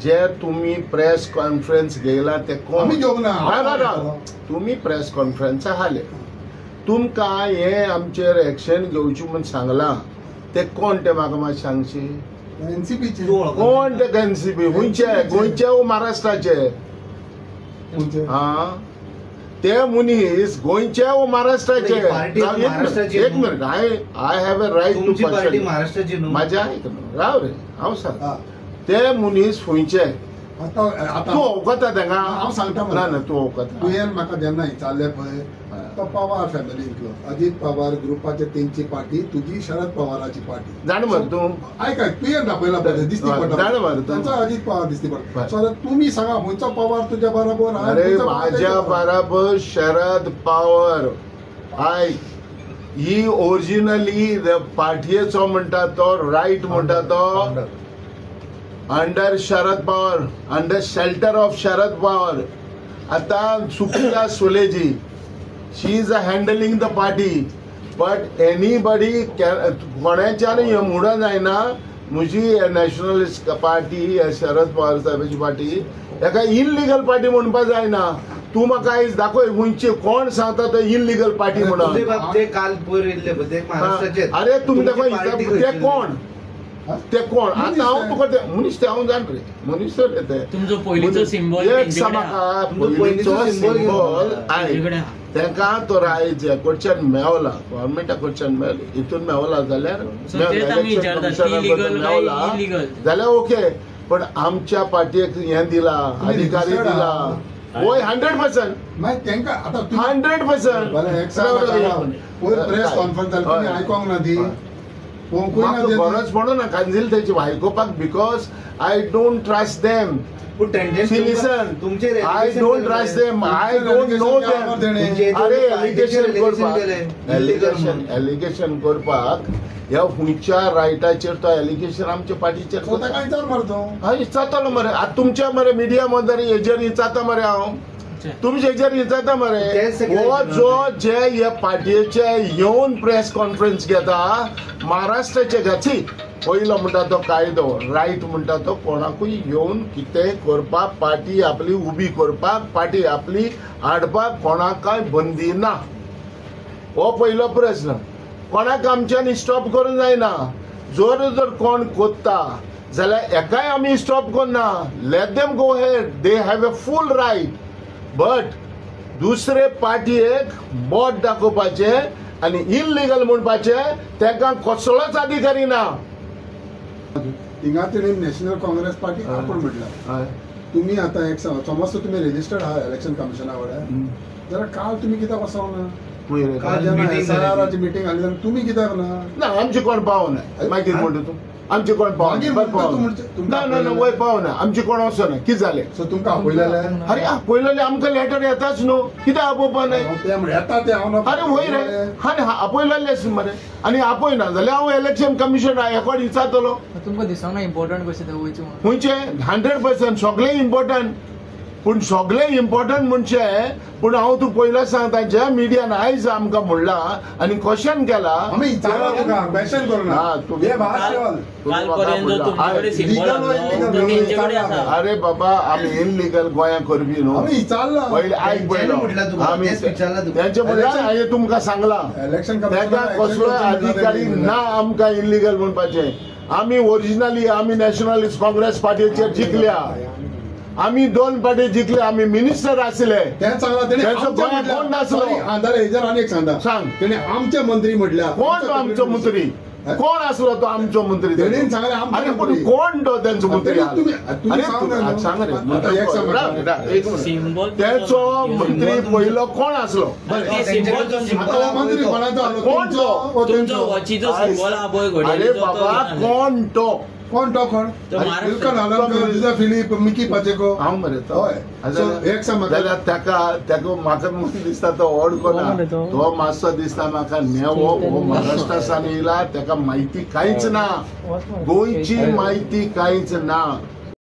जे तुम्ही press conference घेयला ते कोण तुम्ही प्रेस कॉन्फरन्स हाले तुमकां हे आमचेर एक्शन घेवची म्हणून सांगला ते कोण ते म्हाका मातशें सांगशी एनसीपीचे कोण ते एनसीपी गोंयचे वो महाराष्ट्राचे हा ते मनीस गोंयचे वो महाराष्ट्राचे एक minute I have a right to question माझ्या राव रे हांव सांग ते मनीस खंयचे तूं वळखता तांकां हांव सांगता ना ना तूं वळखता तुवें म्हाका जेन्ना विचारलें पळय तो पवार फॅमिलींतलो अजित पवार ग्रुपाचे तेंची पार्टी तुजी शरद पवाराची पार्टी जाण मरे तूं आयक तुवें दाखयला पळय दिसती पडटा जाण मरे तांचो अजित पवार दिसती पडटा सो तुमी सांगा खंयचो पवार तुज्या बरोबर अरे म्हाज्या बरोबर शरद पवार ही ओरिजिनली पार्टीचो म्हणटा तो रायट म्हणटा तो under Sharad Pawar under shelter of Sharad Pawar आता सुप्रिया सुलेजी शी is handling the party but anybody कोणाच्यान हे मुडा जायना म्हजी nationalist party Sharad Pawar साहेबाची party हेका इनलिगल पार्टी म्हणपा जायना तू म्हाका आयज दाखय खंयचे कोण सांगता तो इनलिगल पार्टी म्हणून अरे तुमी ते कोण ते कोण आता हांव तुका ते मनीस ते हांव जाण रे मनीस ते तुमचो पयलीचो सिंबल पयलीचो सिंबल तांकां तो रायचे कडच्यान मेवला गव्हर्मेंटा कडच्यान मेवला हितून मेवला जाल्यार जाल्यार ओके पण आमच्या पार्टीक हें दिला अधिकारी दिला होय 100% 100% प्रेस कॉन्फरन्स जाली आयकोंक ना ती गरज पडो ना कांजिल आयकोपाक because I don't trust them I don't trust them. I don't know them. अरे एलिगेशन करपाक ह्या खंयच्या रायटाचेर तो एलिगेशन आमच्या पार्टीचेर जातालो मरे आतां तुमच्या मरे मिडिया मदर हेजेर विचारता मरे हांव तुमचे हेजेर विचारता मरे हो जो जे ह्या पार्टीचे येवन प्रेस कॉन्फरन्स घेता महाराष्ट्राचे घाची पयलो म्हणटा तो कायदो रायट म्हणटा तो कोणाकूय येवन कितें करपाक पार्टी आपली उबी करपाक पार्टी आपली हाडपाक कोणाकाय बंदी ना हो पयलो प्रश्न कोणाक आमच्यानी स्टॉप करूंक जायना जर कोण कोत्ता जाल्यार एकाय आमी स्टॉप करना let them go ahead they have a full right but दुसरे पार्टीक बोट दाखोवपाचे आनी इनलिगल म्हणपाचे तांकां कसलोच अधिकारी ना हिंगा तेणी नॅशनल काँग्रेस पार्टी आपण म्हटलं तुम्ही आता एक समज तुम्ही रेजिस्टर्ड आहा इलेक्शन कमिशना कडेन जाल्यार काल तुम्ही कित्याक वचोंक ना काल जेन्ना SIR मिटींग आली जाल्यार तुम्ही कित्याक ना आमचे कोण पावना मागीर म्हणटा तूं आमचे कोण पावना ना वय पावना आमचे कोण वचना कितें जालें सो तुमकां आपयलेले अरे आपयलेले आमकां लेटर येताच न्हू कित्याक आपोवपा न्हय येता ते हांव अरे वय रे आनी आपयलेले मरे आनी आपयना जाल्यार हांव इलेक्शन कमिशन हेकोड विचारतलो तुमकां दिसना इम्पॉर्टंट कशें ते वयचें खंयचे 100% सगळे इम्पॉर्टंट पूण सगळे इम्पॉर्टंट म्हणचे पूण हांव तूं पयलो सांगता जे मिडियान आयज आमकां म्हणला आनी क्वेश्चन केला अरे बाबा आमी इनलिगल गोंया करपी न्हू पयलीं आयक पयलो आमी तेंचे म्हणला हांवें तुमकां सांगला तेका कसलोय अधिकारी ना आमकां इनलिगल म्हणपाचें आमी ओरिजिनली आमी नॅशनलिस्ट काँग्रेस पार्टीचेर जिखल्या आम्ही 2 पार्टी जिंकले आम्ही मिनिस्टर आसले कोण नासलो सांग तेणे आमचे मंत्री म्हटल्या कोण तो आमचो मंत्री कोण असलो तो आमचो मंत्री अरे पण कोण तो त्यांचो मंत्री सांग रे त्याचो मंत्री पहिलो कोण असलो अरे बाबा कोण तो कोण तो कोण फिलिप मिकी पाचेको हांव मरे तो जाल्यार ताका म्हाका दिसता तो ओड कोना तो मातसो दिसता म्हाका नेवो हो महाराष्ट्रासान येयला ताका म्हायती कांयच ना गोंयची म्हायती कांयच ना